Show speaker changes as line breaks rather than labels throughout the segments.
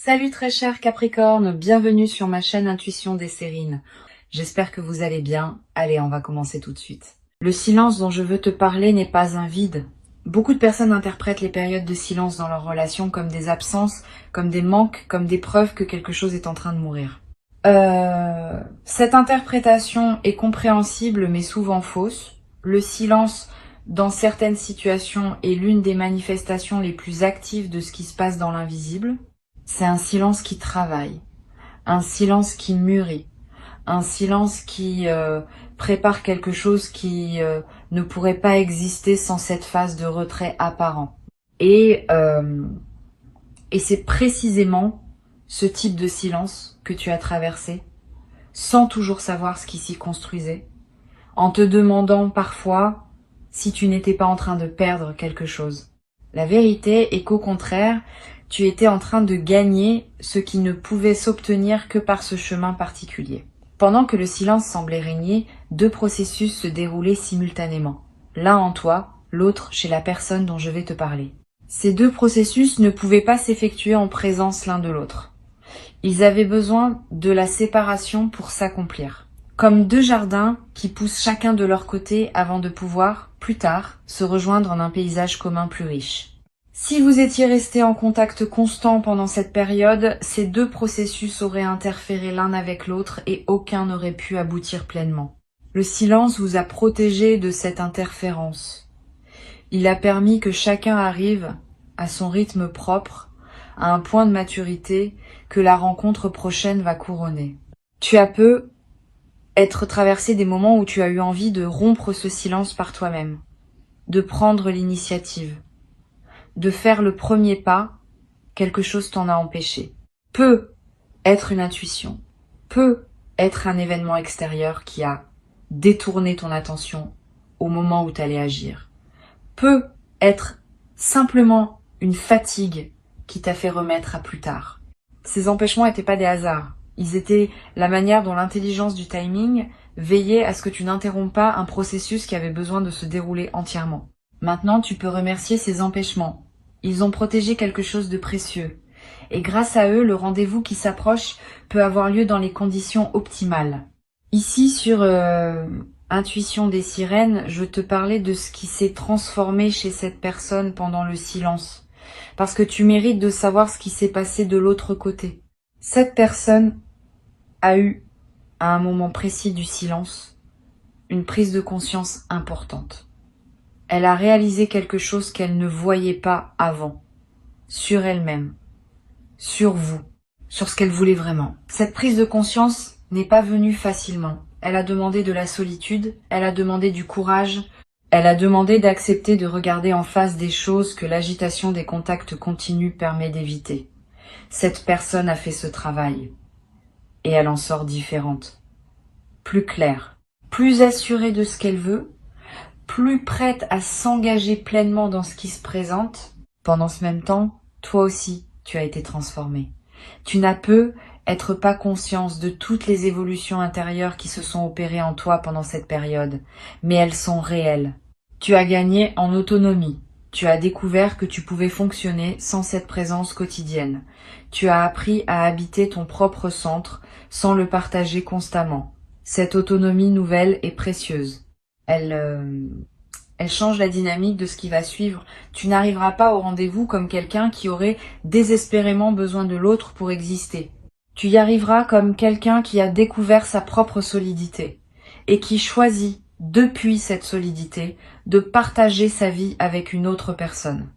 Salut très cher Capricorne, bienvenue sur ma chaîne Intuition des Sérines. J'espère que vous allez bien. Allez, on va commencer tout de suite. Le silence dont je veux te parler n'est pas un vide. Beaucoup de personnes interprètent les périodes de silence dans leur relation comme des absences, comme des manques, comme des preuves que quelque chose est en train de mourir. Cette interprétation est compréhensible mais souvent fausse. Le silence, dans certaines situations, est l'une des manifestations les plus actives de ce qui se passe dans l'invisible. C'est un silence qui travaille, un silence qui mûrit, un silence qui prépare quelque chose qui ne pourrait pas exister sans cette phase de retrait apparent. Et c'est précisément ce type de silence que tu as traversé, sans toujours savoir ce qui s'y construisait, en te demandant parfois si tu n'étais pas en train de perdre quelque chose. La vérité est qu'au contraire, tu étais en train de gagner ce qui ne pouvait s'obtenir que par ce chemin particulier. Pendant que le silence semblait régner, deux processus se déroulaient simultanément. L'un en toi, l'autre chez la personne dont je vais te parler. Ces deux processus ne pouvaient pas s'effectuer en présence l'un de l'autre. Ils avaient besoin de la séparation pour s'accomplir. Comme deux jardins qui poussent chacun de leur côté avant de pouvoir, plus tard, se rejoindre en un paysage commun plus riche. Si vous étiez restés en contact constant pendant cette période, ces deux processus auraient interféré l'un avec l'autre et aucun n'aurait pu aboutir pleinement. Le silence vous a protégé de cette interférence. Il a permis que chacun arrive à son rythme propre, à un point de maturité que la rencontre prochaine va couronner. Tu as peu être traversé des moments où tu as eu envie de rompre ce silence par toi-même, de prendre l'initiative, de faire le premier pas, quelque chose t'en a empêché. Peut être une intuition, peut être un événement extérieur qui a détourné ton attention au moment où tu allais agir. Peut être simplement une fatigue qui t'a fait remettre à plus tard. Ces empêchements n'étaient pas des hasards. Ils étaient la manière dont l'intelligence du timing veillait à ce que tu n'interromps pas un processus qui avait besoin de se dérouler entièrement. Maintenant, tu peux remercier ces empêchements. Ils ont protégé quelque chose de précieux. Et grâce à eux, le rendez-vous qui s'approche peut avoir lieu dans les conditions optimales. Ici, sur Intuition des Sirènes, je te parlais de ce qui s'est transformé chez cette personne pendant le silence. Parce que tu mérites de savoir ce qui s'est passé de l'autre côté. Cette personne a eu, à un moment précis du silence, une prise de conscience importante. Elle a réalisé quelque chose qu'elle ne voyait pas avant, sur elle-même, sur vous, sur ce qu'elle voulait vraiment. Cette prise de conscience n'est pas venue facilement. Elle a demandé de la solitude, elle a demandé du courage, elle a demandé d'accepter de regarder en face des choses que l'agitation des contacts continus permet d'éviter. Cette personne a fait ce travail, et elle en sort différente, plus claire, plus assurée de ce qu'elle veut, plus prête à s'engager pleinement dans ce qui se présente. Pendant ce même temps, toi aussi, tu as été transformé. Tu n'as peu être pas conscience de toutes les évolutions intérieures qui se sont opérées en toi pendant cette période, mais elles sont réelles. Tu as gagné en autonomie. Tu as découvert que tu pouvais fonctionner sans cette présence quotidienne. Tu as appris à habiter ton propre centre sans le partager constamment. Cette autonomie nouvelle est précieuse. Elle change la dynamique de ce qui va suivre. Tu n'arriveras pas au rendez-vous comme quelqu'un qui aurait désespérément besoin de l'autre pour exister. Tu y arriveras comme quelqu'un qui a découvert sa propre solidité et qui choisit, depuis cette solidité, de partager sa vie avec une autre personne.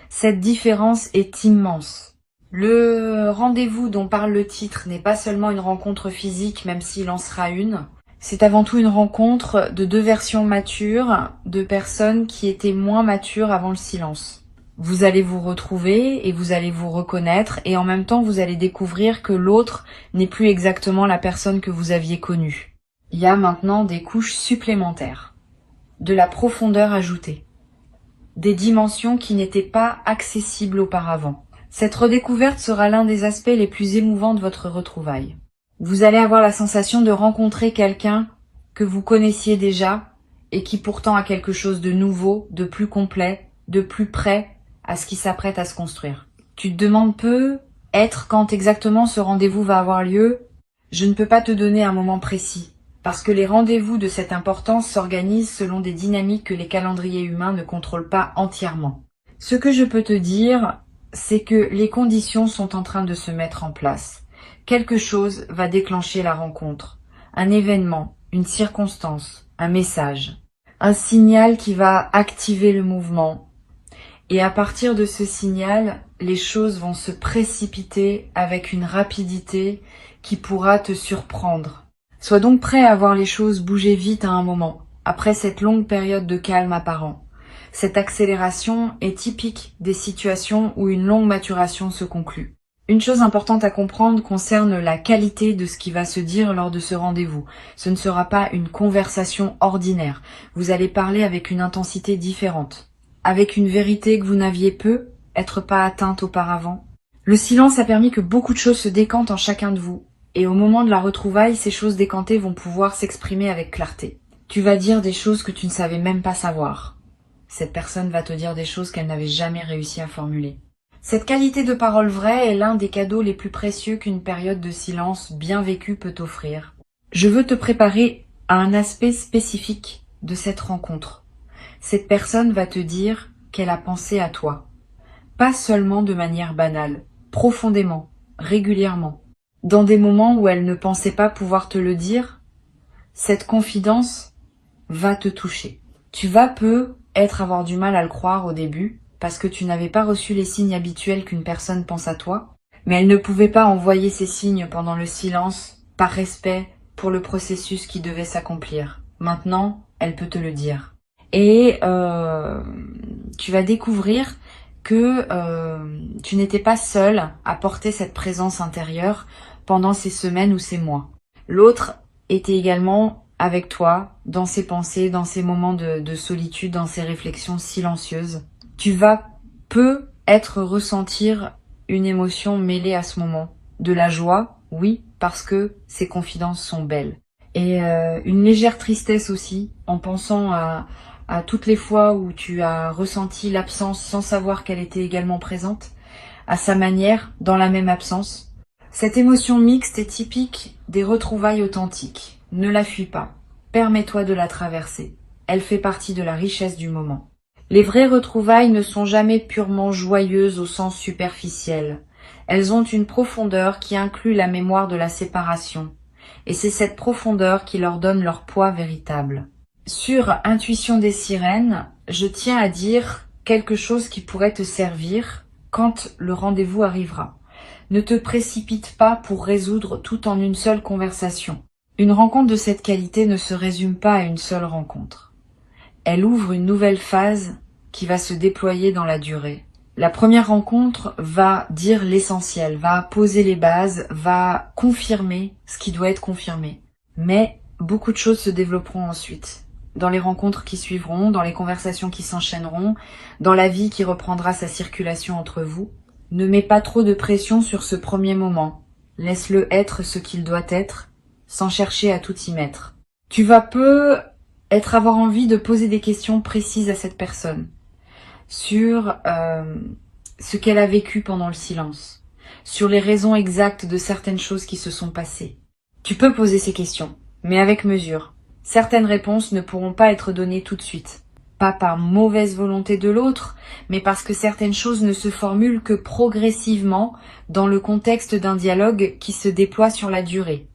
Cette différence est immense. Le rendez-vous dont parle le titre n'est pas seulement une rencontre physique, même s'il en sera une. C'est avant tout une rencontre de deux versions matures, de personnes qui étaient moins matures avant le silence. Vous allez vous retrouver et vous allez vous reconnaître et en même temps vous allez découvrir que l'autre n'est plus exactement la personne que vous aviez connue. Il y a maintenant des couches supplémentaires, de la profondeur ajoutée, des dimensions qui n'étaient pas accessibles auparavant. Cette redécouverte sera l'un des aspects les plus émouvants de votre retrouvaille. Vous allez avoir la sensation de rencontrer quelqu'un que vous connaissiez déjà et qui pourtant a quelque chose de nouveau, de plus complet, de plus près à ce qui s'apprête à se construire. Tu te demandes peu Être quand exactement ce rendez-vous va avoir lieu, je ne peux pas te donner un moment précis, parce que les rendez-vous de cette importance s'organisent selon des dynamiques que les calendriers humains ne contrôlent pas entièrement. Ce que je peux te dire, c'est que les conditions sont en train de se mettre en place. Quelque chose va déclencher la rencontre, un événement, une circonstance, un message, un signal qui va activer le mouvement. Et à partir de ce signal, les choses vont se précipiter avec une rapidité qui pourra te surprendre. Sois donc prêt à voir les choses bouger vite à un moment, après cette longue période de calme apparent. Cette accélération est typique des situations où une longue maturation se conclut. Une chose importante à comprendre concerne la qualité de ce qui va se dire lors de ce rendez-vous. Ce ne sera pas une conversation ordinaire. Vous allez parler avec une intensité différente, avec une vérité que vous n'aviez peut-être pas atteinte auparavant. Le silence a permis que beaucoup de choses se décantent en chacun de vous. Et au moment de la retrouvaille, ces choses décantées vont pouvoir s'exprimer avec clarté. Tu vas dire des choses que tu ne savais même pas savoir. Cette personne va te dire des choses qu'elle n'avait jamais réussi à formuler. Cette qualité de parole vraie est l'un des cadeaux les plus précieux qu'une période de silence bien vécue peut offrir. Je veux te préparer à un aspect spécifique de cette rencontre. Cette personne va te dire qu'elle a pensé à toi. Pas seulement de manière banale, profondément, régulièrement. Dans des moments où elle ne pensait pas pouvoir te le dire, cette confidence va te toucher. Tu vas peut-être avoir du mal à le croire au début, parce que tu n'avais pas reçu les signes habituels qu'une personne pense à toi, mais elle ne pouvait pas envoyer ces signes pendant le silence, par respect pour le processus qui devait s'accomplir. Maintenant, elle peut te le dire. Et tu vas découvrir que tu n'étais pas seule à porter cette présence intérieure pendant ces semaines ou ces mois. L'autre était également avec toi, dans ses pensées, dans ces moments de solitude, dans ces réflexions silencieuses. Tu vas peut-être ressentir une émotion mêlée à ce moment. De la joie, oui, parce que ces confidences sont belles. Et une légère tristesse aussi, en pensant à toutes les fois où tu as ressenti l'absence sans savoir qu'elle était également présente, à sa manière, dans la même absence. Cette émotion mixte est typique des retrouvailles authentiques. Ne la fuis pas. Permets-toi de la traverser. Elle fait partie de la richesse du moment. Les vraies retrouvailles ne sont jamais purement joyeuses au sens superficiel. Elles ont une profondeur qui inclut la mémoire de la séparation. Et c'est cette profondeur qui leur donne leur poids véritable. Sur Intuition des sirènes, je tiens à dire quelque chose qui pourrait te servir quand le rendez-vous arrivera. Ne te précipite pas pour résoudre tout en une seule conversation. Une rencontre de cette qualité ne se résume pas à une seule rencontre. Elle ouvre une nouvelle phase qui va se déployer dans la durée. La première rencontre va dire l'essentiel, va poser les bases, va confirmer ce qui doit être confirmé. Mais beaucoup de choses se développeront ensuite. Dans les rencontres qui suivront, dans les conversations qui s'enchaîneront, dans la vie qui reprendra sa circulation entre vous. Ne mets pas trop de pression sur ce premier moment. Laisse-le être ce qu'il doit être, sans chercher à tout y mettre. Tu vas peut-être avoir envie de poser des questions précises à cette personne sur ce qu'elle a vécu pendant le silence, sur les raisons exactes de certaines choses qui se sont passées. Tu peux poser ces questions, mais avec mesure. Certaines réponses ne pourront pas être données tout de suite. Pas par mauvaise volonté de l'autre, mais parce que certaines choses ne se formulent que progressivement dans le contexte d'un dialogue qui se déploie sur la durée.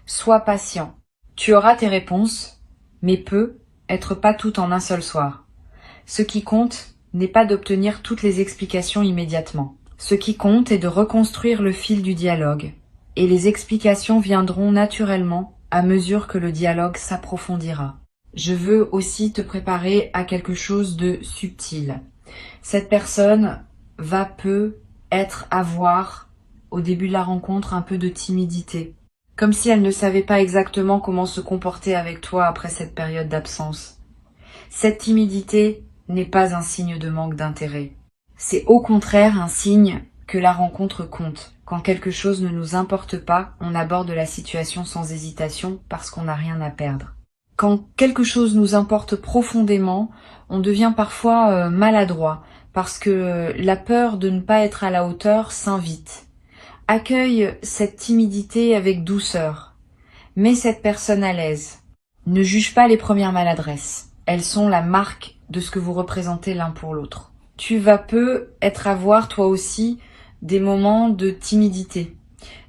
Sois patient. Tu auras tes réponses, mais peut-être pas toutes en un seul soir. Ce qui compte n'est pas d'obtenir toutes les explications immédiatement. Ce qui compte est de reconstruire le fil du dialogue, et les explications viendront naturellement à mesure que le dialogue s'approfondira. Je veux aussi te préparer à quelque chose de subtil. Cette personne va peut-être avoir, au début de la rencontre, un peu de timidité. Comme si elle ne savait pas exactement comment se comporter avec toi après cette période d'absence. Cette timidité n'est pas un signe de manque d'intérêt. C'est au contraire un signe que la rencontre compte. Quand quelque chose ne nous importe pas, on aborde la situation sans hésitation parce qu'on n'a rien à perdre. Quand quelque chose nous importe profondément, on devient parfois maladroit parce que la peur de ne pas être à la hauteur s'invite. Accueille cette timidité avec douceur. Mets cette personne à l'aise. Ne juge pas les premières maladresses. Elles sont la marque de ce que vous représentez l'un pour l'autre. Tu vas être avoir toi aussi des moments de timidité.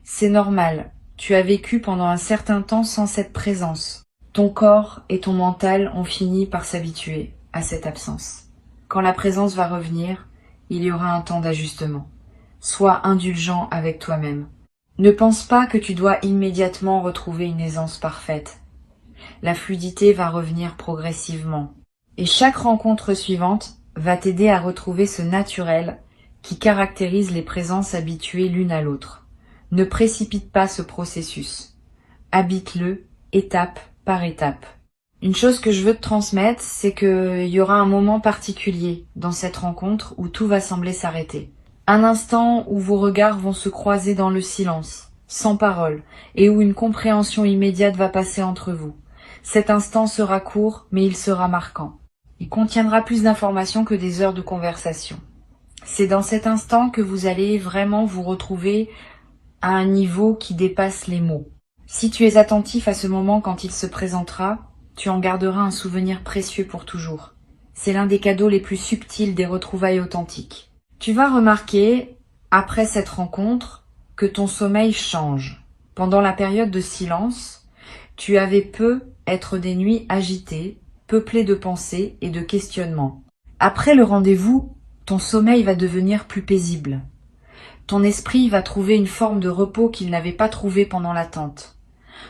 C'est normal. Tu as vécu pendant un certain temps sans cette présence. Ton corps et ton mental ont fini par s'habituer à cette absence. Quand la présence va revenir, il y aura un temps d'ajustement. Sois indulgent avec toi-même. Ne pense pas que tu dois immédiatement retrouver une aisance parfaite. La fluidité va revenir progressivement. Et chaque rencontre suivante va t'aider à retrouver ce naturel qui caractérise les présences habituées l'une à l'autre. Ne précipite pas ce processus. Habite-le étape par étape. Une chose que je veux te transmettre, c'est qu'il y aura un moment particulier dans cette rencontre où tout va sembler s'arrêter. Un instant où vos regards vont se croiser dans le silence, sans parole, et où une compréhension immédiate va passer entre vous. Cet instant sera court, mais il sera marquant. Il contiendra plus d'informations que des heures de conversation. C'est dans cet instant que vous allez vraiment vous retrouver à un niveau qui dépasse les mots. Si tu es attentif à ce moment quand il se présentera, tu en garderas un souvenir précieux pour toujours. C'est l'un des cadeaux les plus subtils des retrouvailles authentiques. Tu vas remarquer, après cette rencontre, que ton sommeil change. Pendant la période de silence, tu avais être des nuits agitées, peuplées de pensées et de questionnements. Après le rendez-vous, ton sommeil va devenir plus paisible. Ton esprit va trouver une forme de repos qu'il n'avait pas trouvé pendant l'attente.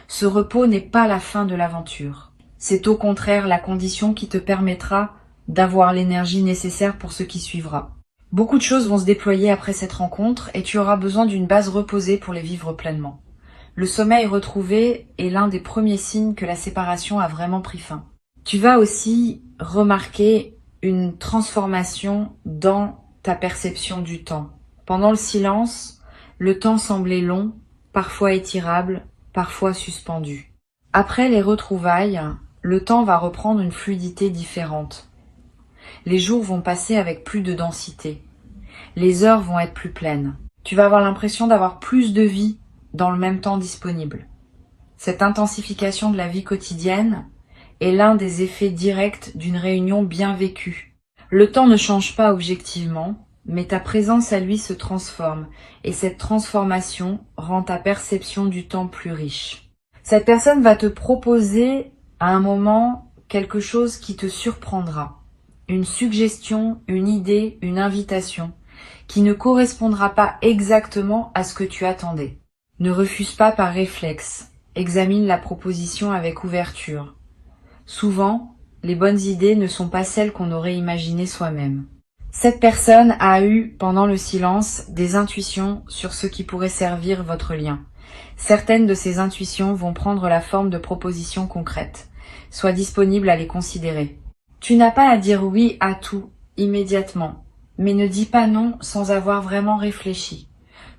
Ce repos n'est pas la fin de l'aventure. C'est au contraire la condition qui te permettra d'avoir l'énergie nécessaire pour ce qui suivra. Beaucoup de choses vont se déployer après cette rencontre et tu auras besoin d'une base reposée pour les vivre pleinement. Le sommeil retrouvé est l'un des premiers signes que la séparation a vraiment pris fin. Tu vas aussi remarquer une transformation dans ta perception du temps. Pendant le silence, le temps semblait long, parfois étirable, parfois suspendu. Après les retrouvailles, le temps va reprendre une fluidité différente. Les jours vont passer avec plus de densité. Les heures vont être plus pleines. Tu vas avoir l'impression d'avoir plus de vie dans le même temps disponible. Cette intensification de la vie quotidienne est l'un des effets directs d'une réunion bien vécue. Le temps ne change pas objectivement, mais ta présence à lui se transforme, et cette transformation rend ta perception du temps plus riche. Cette personne va te proposer à un moment quelque chose qui te surprendra. Une suggestion, une idée, une invitation, qui ne correspondra pas exactement à ce que tu attendais. Ne refuse pas par réflexe, examine la proposition avec ouverture. Souvent, les bonnes idées ne sont pas celles qu'on aurait imaginées soi-même. Cette personne a eu, pendant le silence, des intuitions sur ce qui pourrait servir votre lien. Certaines de ces intuitions vont prendre la forme de propositions concrètes. Sois disponible à les considérer. Tu n'as pas à dire oui à tout, immédiatement, mais ne dis pas non sans avoir vraiment réfléchi.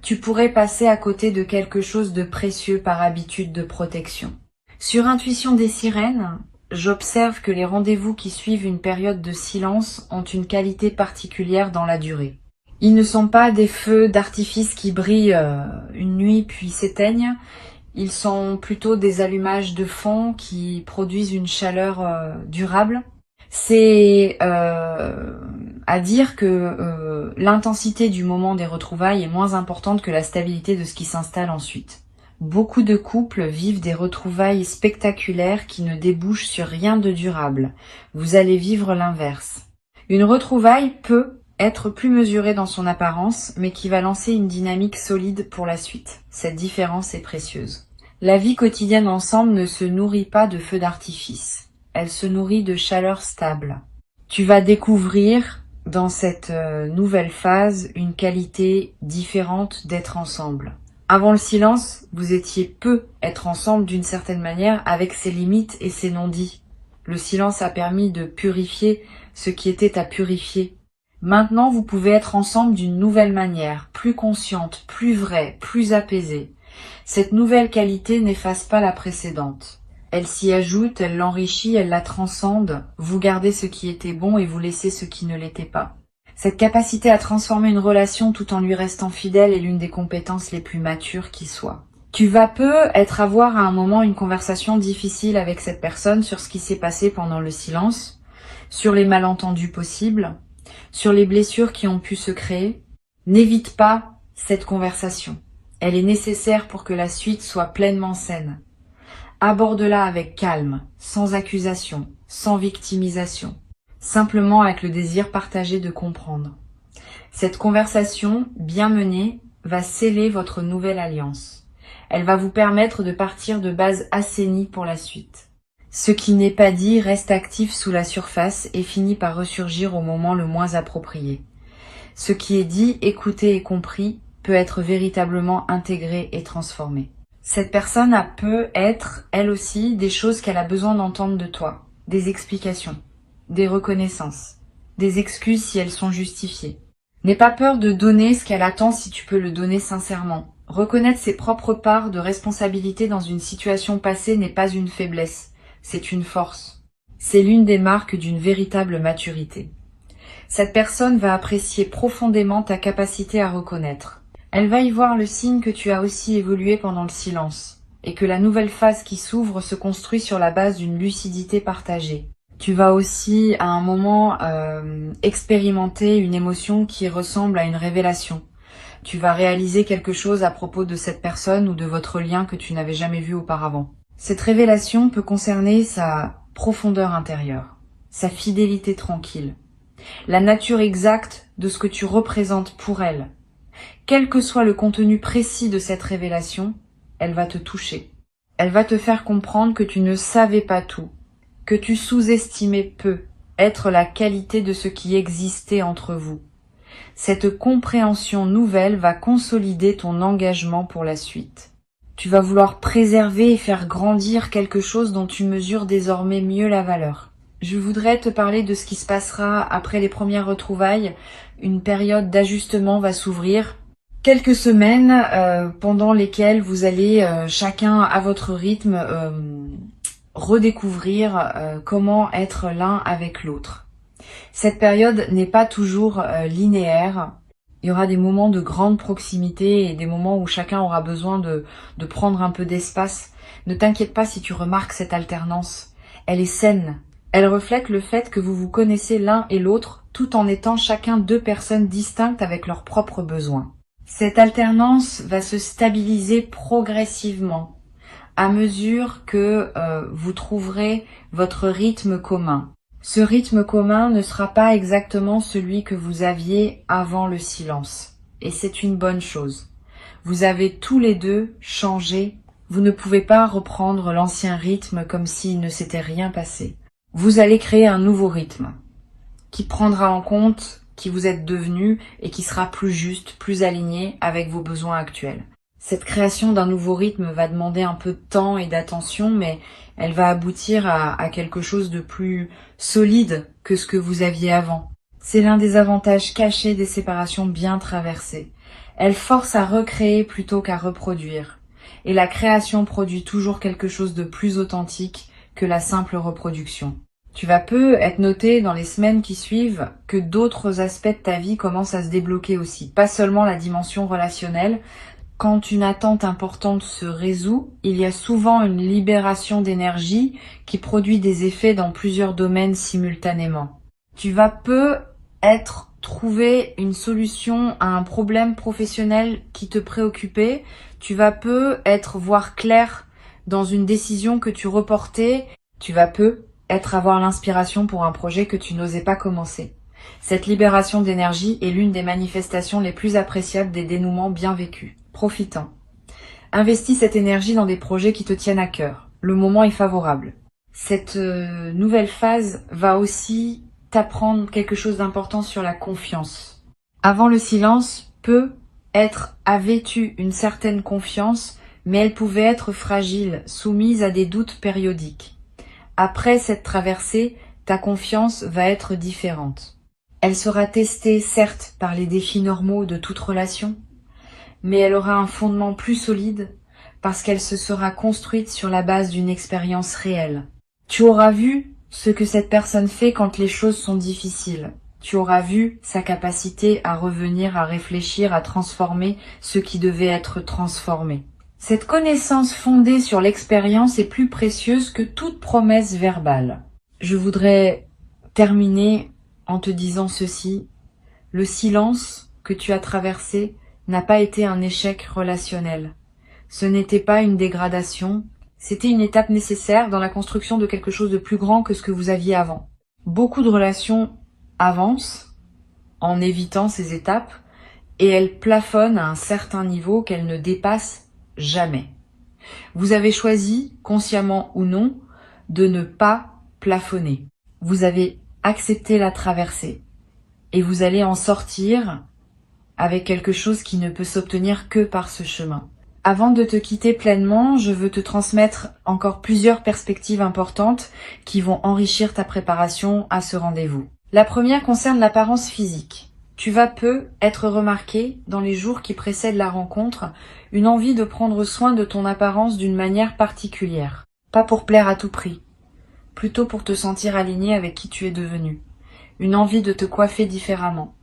Tu pourrais passer à côté de quelque chose de précieux par habitude de protection. Sur Intuition des sirènes, j'observe que les rendez-vous qui suivent une période de silence ont une qualité particulière dans la durée. Ils ne sont pas des feux d'artifice qui brillent une nuit puis s'éteignent. Ils sont plutôt des allumages de fond qui produisent une chaleur durable. C'est à dire que l'intensité du moment des retrouvailles est moins importante que la stabilité de ce qui s'installe ensuite. Beaucoup de couples vivent des retrouvailles spectaculaires qui ne débouchent sur rien de durable. Vous allez vivre l'inverse. Une retrouvaille peut être plus mesurée dans son apparence, mais qui va lancer une dynamique solide pour la suite. Cette différence est précieuse. La vie quotidienne ensemble ne se nourrit pas de feux d'artifice. Elle se nourrit de chaleur stable. Tu vas découvrir dans cette nouvelle phase une qualité différente d'être ensemble. Avant le silence, vous étiez peu être ensemble d'une certaine manière avec ses limites et ses non-dits. Le silence a permis de purifier ce qui était à purifier. Maintenant, vous pouvez être ensemble d'une nouvelle manière, plus consciente, plus vraie, plus apaisée. Cette nouvelle qualité n'efface pas la précédente. Elle s'y ajoute, elle l'enrichit, elle la transcende. Vous gardez ce qui était bon et vous laissez ce qui ne l'était pas. Cette capacité à transformer une relation tout en lui restant fidèle est l'une des compétences les plus matures qui soient. Tu vas peut-être avoir à un moment une conversation difficile avec cette personne sur ce qui s'est passé pendant le silence, sur les malentendus possibles, sur les blessures qui ont pu se créer. N'évite pas cette conversation. Elle est nécessaire pour que la suite soit pleinement saine. Aborde-la avec calme, sans accusation, sans victimisation, simplement avec le désir partagé de comprendre. Cette conversation, bien menée, va sceller votre nouvelle alliance. Elle va vous permettre de partir de bases assainies pour la suite. Ce qui n'est pas dit reste actif sous la surface et finit par ressurgir au moment le moins approprié. Ce qui est dit, écouté et compris peut être véritablement intégré et transformé. Cette personne peut être, elle aussi, des choses qu'elle a besoin d'entendre de toi, des explications, des reconnaissances, des excuses si elles sont justifiées. N'aie pas peur de donner ce qu'elle attend si tu peux le donner sincèrement. Reconnaître ses propres parts de responsabilité dans une situation passée n'est pas une faiblesse, c'est une force. C'est l'une des marques d'une véritable maturité. Cette personne va apprécier profondément ta capacité à reconnaître. Elle va y voir le signe que tu as aussi évolué pendant le silence, et que la nouvelle phase qui s'ouvre se construit sur la base d'une lucidité partagée. Tu vas aussi, à un moment, expérimenter une émotion qui ressemble à une révélation. Tu vas réaliser quelque chose à propos de cette personne ou de votre lien que tu n'avais jamais vu auparavant. Cette révélation peut concerner sa profondeur intérieure, sa fidélité tranquille, la nature exacte de ce que tu représentes pour elle. Quel que soit le contenu précis de cette révélation, elle va te toucher. Elle va te faire comprendre que tu ne savais pas tout, que tu sous-estimais peu être la qualité de ce qui existait entre vous. Cette compréhension nouvelle va consolider ton engagement pour la suite. Tu vas vouloir préserver et faire grandir quelque chose dont tu mesures désormais mieux la valeur. Je voudrais te parler de ce qui se passera après les premières retrouvailles. Une période d'ajustement va s'ouvrir. Quelques semaines pendant lesquelles vous allez chacun à votre rythme redécouvrir comment être l'un avec l'autre. Cette période n'est pas toujours linéaire. Il y aura des moments de grande proximité et des moments où chacun aura besoin de prendre un peu d'espace. Ne t'inquiète pas si tu remarques cette alternance. Elle est saine. Elle reflète le fait que vous vous connaissez l'un et l'autre tout en étant chacun deux personnes distinctes avec leurs propres besoins. Cette alternance va se stabiliser progressivement à mesure que vous trouverez votre rythme commun. Ce rythme commun ne sera pas exactement celui que vous aviez avant le silence. Et c'est une bonne chose. Vous avez tous les deux changé. Vous ne pouvez pas reprendre l'ancien rythme comme s'il ne s'était rien passé. Vous allez créer un nouveau rythme qui prendra en compte qui vous êtes devenu et qui sera plus juste, plus aligné avec vos besoins actuels. Cette création d'un nouveau rythme va demander un peu de temps et d'attention, mais elle va aboutir à quelque chose de plus solide que ce que vous aviez avant. C'est l'un des avantages cachés des séparations bien traversées. Elles forcent à recréer plutôt qu'à reproduire. Et la création produit toujours quelque chose de plus authentique que la simple reproduction. Tu vas être noté dans les semaines qui suivent que d'autres aspects de ta vie commencent à se débloquer aussi. Pas seulement la dimension relationnelle. Quand une attente importante se résout, il y a souvent une libération d'énergie qui produit des effets dans plusieurs domaines simultanément. Tu vas peut-être trouver une solution à un problème professionnel qui te préoccupait. Tu vas peut-être voir clair dans une décision que tu reportais. Tu vas peut-être avoir l'inspiration pour un projet que tu n'osais pas commencer. Cette libération d'énergie est l'une des manifestations les plus appréciables des dénouements bien vécus. Profitant. Investis cette énergie dans des projets qui te tiennent à cœur. Le moment est favorable. Cette nouvelle phase va aussi t'apprendre quelque chose d'important sur la confiance. Avant le silence, avait eu une certaine confiance, mais elle pouvait être fragile, soumise à des doutes périodiques. Après cette traversée, ta confiance va être différente. Elle sera testée, certes, par les défis normaux de toute relation, mais elle aura un fondement plus solide parce qu'elle se sera construite sur la base d'une expérience réelle. Tu auras vu ce que cette personne fait quand les choses sont difficiles. Tu auras vu sa capacité à revenir, à réfléchir, à transformer ce qui devait être transformé. Cette connaissance fondée sur l'expérience est plus précieuse que toute promesse verbale. Je voudrais terminer en te disant ceci. Le silence que tu as traversé n'a pas été un échec relationnel. Ce n'était pas une dégradation, c'était une étape nécessaire dans la construction de quelque chose de plus grand que ce que vous aviez avant. Beaucoup de relations avancent en évitant ces étapes et elles plafonnent à un certain niveau qu'elles ne dépassent jamais. Vous avez choisi, consciemment ou non, de ne pas plafonner. Vous avez accepté la traversée et vous allez en sortir avec quelque chose qui ne peut s'obtenir que par ce chemin. Avant de te quitter pleinement, je veux te transmettre encore plusieurs perspectives importantes qui vont enrichir ta préparation à ce rendez-vous. La première concerne l'apparence physique. Tu vas peu être remarqué dans les jours qui précèdent la rencontre, une envie de prendre soin de ton apparence d'une manière particulière. Pas pour plaire à tout prix, plutôt pour te sentir aligné avec qui tu es devenu. Une envie de te coiffer différemment,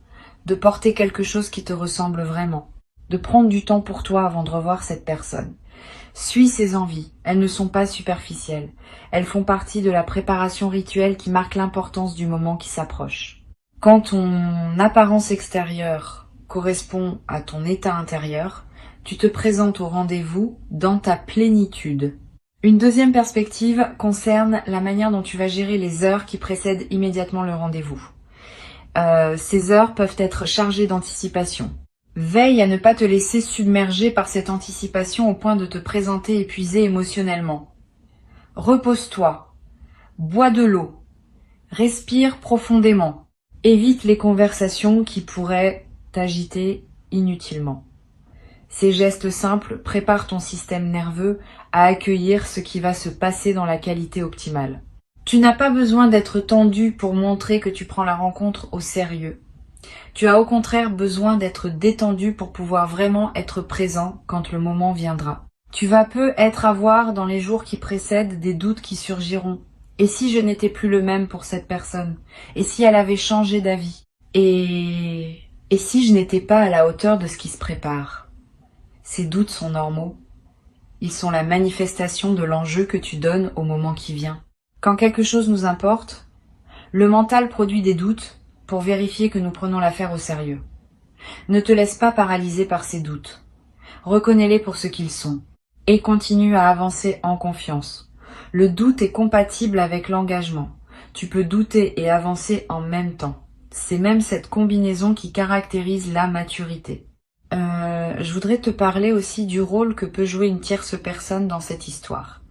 de porter quelque chose qui te ressemble vraiment, de prendre du temps pour toi avant de revoir cette personne. Suis ces envies, elles ne sont pas superficielles, elles font partie de la préparation rituelle qui marque l'importance du moment qui s'approche. Quand ton apparence extérieure correspond à ton état intérieur, tu te présentes au rendez-vous dans ta plénitude. Une deuxième perspective concerne la manière dont tu vas gérer les heures qui précèdent immédiatement le rendez-vous. Ces heures peuvent être chargées d'anticipation. Veille à ne pas te laisser submerger par cette anticipation au point de te présenter épuisé émotionnellement. Repose-toi, bois de l'eau, respire profondément, évite les conversations qui pourraient t'agiter inutilement. Ces gestes simples préparent ton système nerveux à accueillir ce qui va se passer dans la qualité optimale. Tu n'as pas besoin d'être tendu pour montrer que tu prends la rencontre au sérieux. Tu as au contraire besoin d'être détendu pour pouvoir vraiment être présent quand le moment viendra. Tu vas peu être à voir dans les jours qui précèdent des doutes qui surgiront. Et si je n'étais plus le même pour cette personne? Et si elle avait changé d'avis? Et si je n'étais pas à la hauteur de ce qui se prépare? Ces doutes sont normaux. Ils sont la manifestation de l'enjeu que tu donnes au moment qui vient. Quand quelque chose nous importe, le mental produit des doutes pour vérifier que nous prenons l'affaire au sérieux. Ne te laisse pas paralyser par ces doutes. Reconnais-les pour ce qu'ils sont et continue à avancer en confiance. Le doute est compatible avec l'engagement. Tu peux douter et avancer en même temps. C'est même cette combinaison qui caractérise la maturité. Je voudrais te parler aussi du rôle que peut jouer une tierce personne dans cette histoire.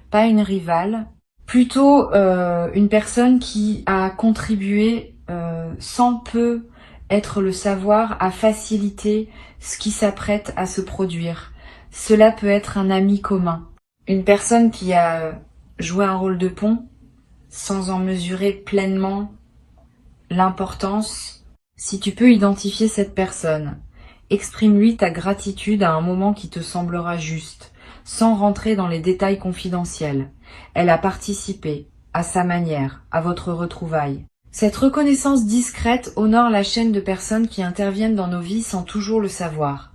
Pas une rivale, plutôt une personne qui a contribué sans peu être le savoir à faciliter ce qui s'apprête à se produire. Cela peut être un ami commun, une personne qui a joué un rôle de pont sans en mesurer pleinement l'importance. Si tu peux identifier cette personne, exprime-lui ta gratitude à un moment qui te semblera juste, sans rentrer dans les détails confidentiels. Elle a participé, à sa manière, à votre retrouvaille. Cette reconnaissance discrète honore la chaîne de personnes qui interviennent dans nos vies sans toujours le savoir.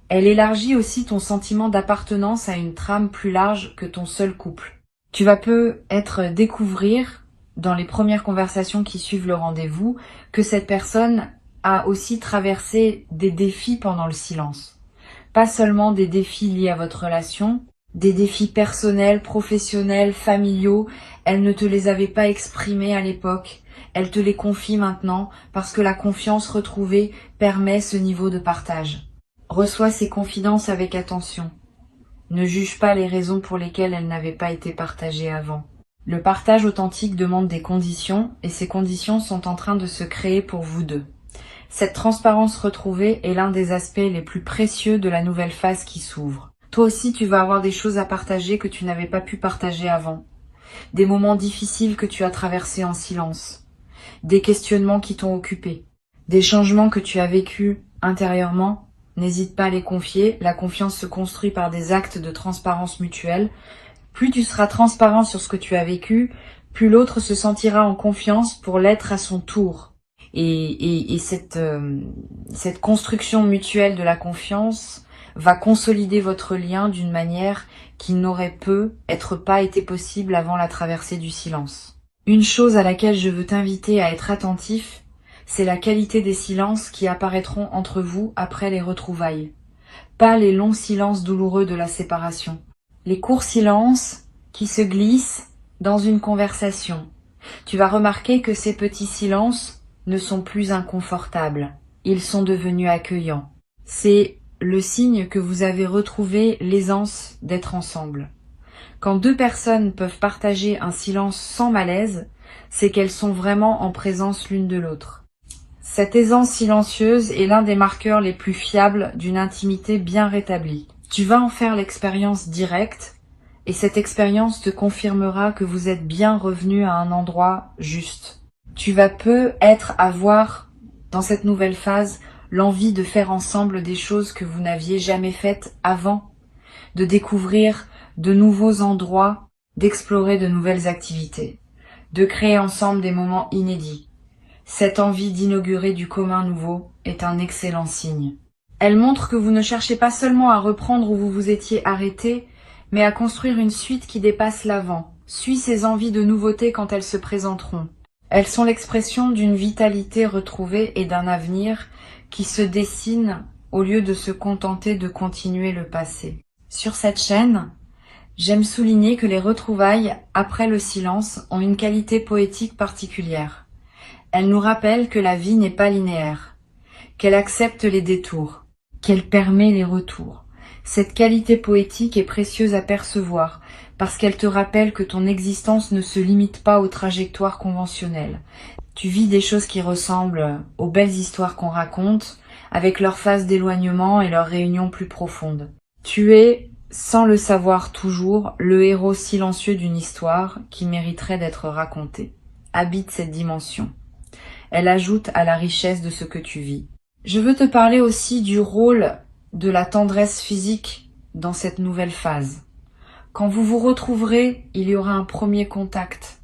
Elle élargit aussi ton sentiment d'appartenance à une trame plus large que ton seul couple. Tu vas peut-être découvrir, dans les premières conversations qui suivent le rendez-vous, que cette personne a aussi traversé des défis pendant le silence. Pas seulement des défis liés à votre relation, des défis personnels, professionnels, familiaux. Elle ne te les avait pas exprimés à l'époque. Elle te les confie maintenant parce que la confiance retrouvée permet ce niveau de partage. Reçois ces confidences avec attention. Ne juge pas les raisons pour lesquelles elles n'avaient pas été partagées avant. Le partage authentique demande des conditions et ces conditions sont en train de se créer pour vous deux. Cette transparence retrouvée est l'un des aspects les plus précieux de la nouvelle phase qui s'ouvre. Toi aussi, tu vas avoir des choses à partager que tu n'avais pas pu partager avant. Des moments difficiles que tu as traversés en silence. Des questionnements qui t'ont occupé. Des changements que tu as vécus intérieurement. N'hésite pas à les confier. La confiance se construit par des actes de transparence mutuelle. Plus tu seras transparent sur ce que tu as vécu, plus l'autre se sentira en confiance pour l'être à son tour. Et cette construction mutuelle de la confiance va consolider votre lien d'une manière qui n'aurait pas été possible avant la traversée du silence. Une chose à laquelle je veux t'inviter à être attentif, c'est la qualité des silences qui apparaîtront entre vous après les retrouvailles. Pas les longs silences douloureux de la séparation. Les courts silences qui se glissent dans une conversation. Tu vas remarquer que ces petits silences ne sont plus inconfortables. Ils sont devenus accueillants. C'est le signe que vous avez retrouvé l'aisance d'être ensemble. Quand deux personnes peuvent partager un silence sans malaise, c'est qu'elles sont vraiment en présence l'une de l'autre. Cette aisance silencieuse est l'un des marqueurs les plus fiables d'une intimité bien rétablie. Tu vas en faire l'expérience directe, et cette expérience te confirmera que vous êtes bien revenu à un endroit juste. Tu vas peut-être avoir, dans cette nouvelle phase, l'envie de faire ensemble des choses que vous n'aviez jamais faites avant, de découvrir de nouveaux endroits, d'explorer de nouvelles activités, de créer ensemble des moments inédits. Cette envie d'inaugurer du commun nouveau est un excellent signe. Elle montre que vous ne cherchez pas seulement à reprendre où vous vous étiez arrêté, mais à construire une suite qui dépasse l'avant. Suis ces envies de nouveauté quand elles se présenteront. Elles sont l'expression d'une vitalité retrouvée et d'un avenir qui se dessine au lieu de se contenter de continuer le passé. Sur cette chaîne, j'aime souligner que les retrouvailles après le silence ont une qualité poétique particulière. Elles nous rappellent que la vie n'est pas linéaire, qu'elle accepte les détours, qu'elle permet les retours. Cette qualité poétique est précieuse à percevoir parce qu'elle te rappelle que ton existence ne se limite pas aux trajectoires conventionnelles. Tu vis des choses qui ressemblent aux belles histoires qu'on raconte, avec leurs phases d'éloignement et leurs réunions plus profondes. Tu es, sans le savoir toujours, le héros silencieux d'une histoire qui mériterait d'être racontée. Habite cette dimension. Elle ajoute à la richesse de ce que tu vis. Je veux te parler aussi du rôle de la tendresse physique dans cette nouvelle phase. Quand vous vous retrouverez, il y aura un premier contact,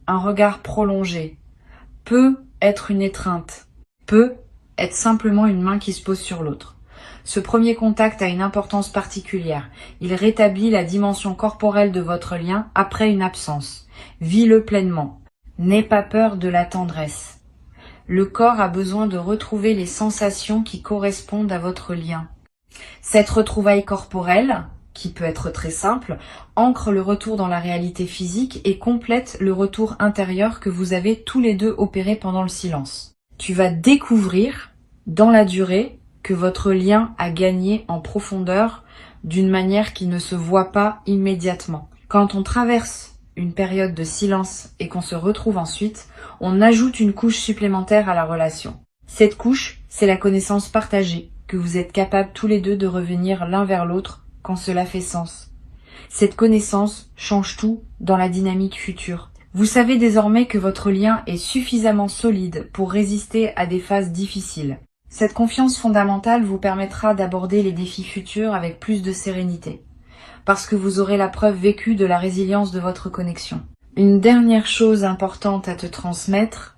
un regard prolongé. Peut être une étreinte, peut être simplement une main qui se pose sur l'autre. Ce premier contact a une importance particulière. Il rétablit la dimension corporelle de votre lien après une absence. Vis-le pleinement. N'aie pas peur de la tendresse. Le corps a besoin de retrouver les sensations qui correspondent à votre lien. Cette retrouvaille corporelle, qui peut être très simple, ancre le retour dans la réalité physique et complète le retour intérieur que vous avez tous les deux opéré pendant le silence. Tu vas découvrir, dans la durée, que votre lien a gagné en profondeur d'une manière qui ne se voit pas immédiatement. Quand on traverse une période de silence et qu'on se retrouve ensuite, on ajoute une couche supplémentaire à la relation. Cette couche, c'est la connaissance partagée, que vous êtes capables tous les deux de revenir l'un vers l'autre quand cela fait sens. Cette connaissance change tout dans la dynamique future. Vous savez désormais que votre lien est suffisamment solide pour résister à des phases difficiles. Cette confiance fondamentale vous permettra d'aborder les défis futurs avec plus de sérénité, parce que vous aurez la preuve vécue de la résilience de votre connexion. Une dernière chose importante à te transmettre,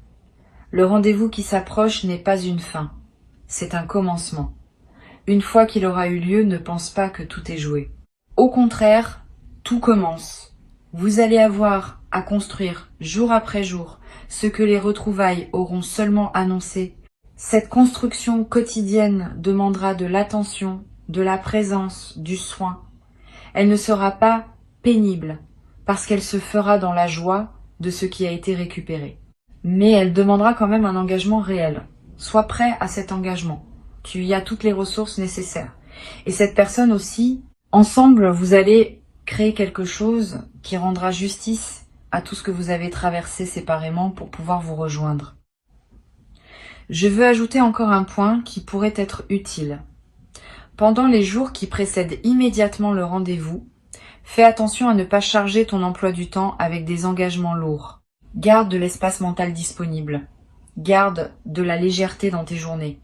le rendez-vous qui s'approche n'est pas une fin, c'est un commencement. Une fois qu'il aura eu lieu, ne pense pas que tout est joué. Au contraire, tout commence. Vous allez avoir à construire jour après jour ce que les retrouvailles auront seulement annoncé. Cette construction quotidienne demandera de l'attention, de la présence, du soin. Elle ne sera pas pénible parce qu'elle se fera dans la joie de ce qui a été récupéré. Mais elle demandera quand même un engagement réel. Sois prêt à cet engagement. Tu y as toutes les ressources nécessaires. Et cette personne aussi, ensemble, vous allez créer quelque chose qui rendra justice à tout ce que vous avez traversé séparément pour pouvoir vous rejoindre. Je veux ajouter encore un point qui pourrait être utile. Pendant les jours qui précèdent immédiatement le rendez-vous, fais attention à ne pas charger ton emploi du temps avec des engagements lourds. Garde de l'espace mental disponible. Garde de la légèreté dans tes journées.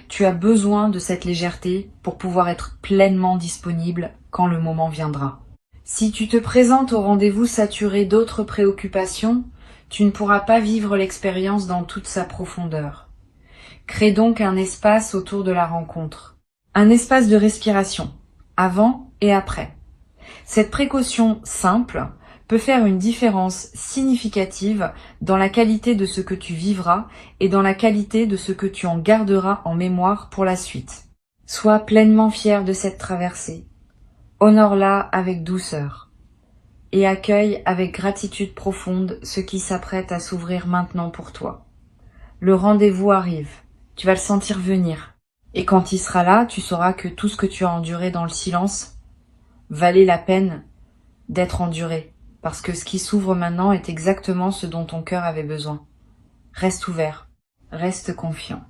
Tu as besoin de cette légèreté pour pouvoir être pleinement disponible quand le moment viendra. Si tu te présentes au rendez-vous saturé d'autres préoccupations, tu ne pourras pas vivre l'expérience dans toute sa profondeur. Crée donc un espace autour de la rencontre. Un espace de respiration, avant et après. Cette précaution simple peut faire une différence significative dans la qualité de ce que tu vivras et dans la qualité de ce que tu en garderas en mémoire pour la suite. Sois pleinement fier de cette traversée. Honore-la avec douceur et accueille avec gratitude profonde ce qui s'apprête à s'ouvrir maintenant pour toi. Le rendez-vous arrive, tu vas le sentir venir. Et quand il sera là, tu sauras que tout ce que tu as enduré dans le silence valait la peine d'être enduré, parce que ce qui s'ouvre maintenant est exactement ce dont ton cœur avait besoin. Reste ouvert, reste confiant,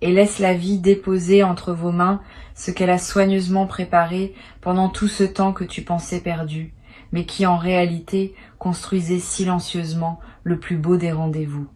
et laisse la vie déposer entre vos mains ce qu'elle a soigneusement préparé pendant tout ce temps que tu pensais perdu, mais qui en réalité construisait silencieusement le plus beau des rendez-vous.